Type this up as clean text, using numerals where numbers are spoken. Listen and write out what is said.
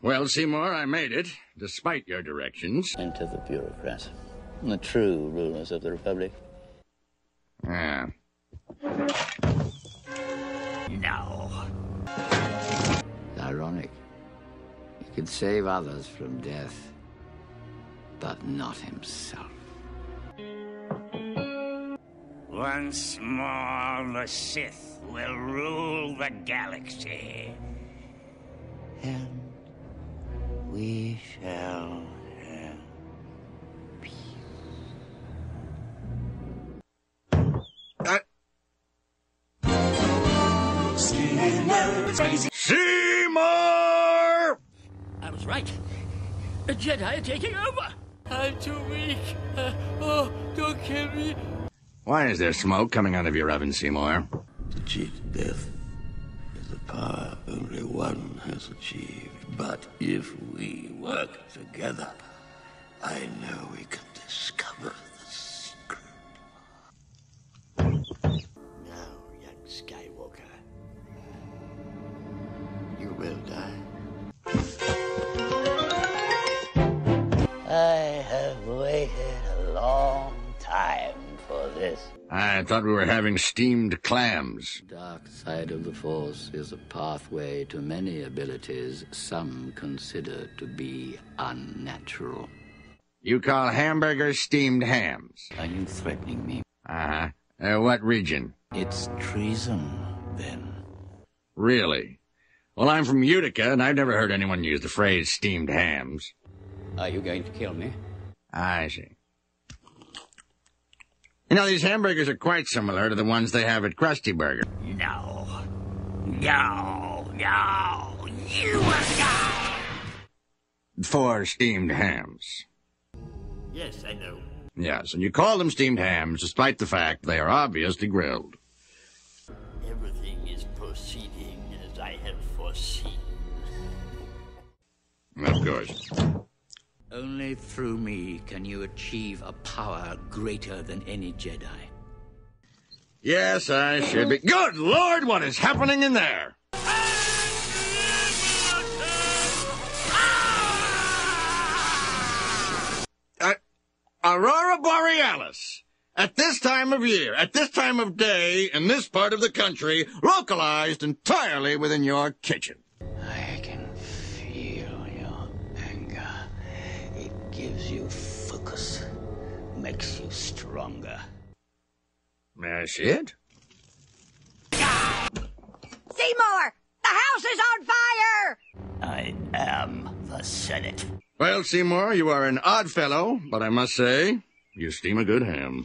Well, Seymour, I made it, despite your directions. Into the bureaucrats, the true rulers of the Republic. Yeah. No. It's ironic. He could save others from death, but not himself. Once more, the Sith will rule the galaxy. And we shall have peace. Seymour! I was right. The Jedi are taking over. I'm too weak. Don't kill me. Why is there smoke coming out of your oven, Seymour? To cheat death is a power only one has achieved. But if we work together, I know we can discover the secret. Now, young Skywalker, you will die. I have waited a long time for this. I thought we were having steamed clams. The dark side of the Force is a pathway to many abilities some consider to be unnatural. You call hamburgers steamed hams? Are you threatening me? Uh-huh. What region? It's treason, then. Really? Well, I'm from Utica, and I've never heard anyone use the phrase steamed hams. Are you going to kill me? I see. You know, these hamburgers are quite similar to the ones they have at Krusty Burger. No. No. No. You will die. 4 steamed hams. Yes, I know. Yes, and you call them steamed hams despite the fact they are obviously grilled. Everything is proceeding as I have foreseen. Of course. Only through me can you achieve a power greater than any Jedi. Yes, I should be. Good Lord, what is happening in there? Aurora Borealis. At this time of year, at this time of day, in this part of the country, localized entirely within your kitchen. I can feel your anger. It gives you focus, makes you stronger. That's it? Seymour! The house is on fire! I am the Senate. Well, Seymour, you are an odd fellow, but I must say, you steam a good ham.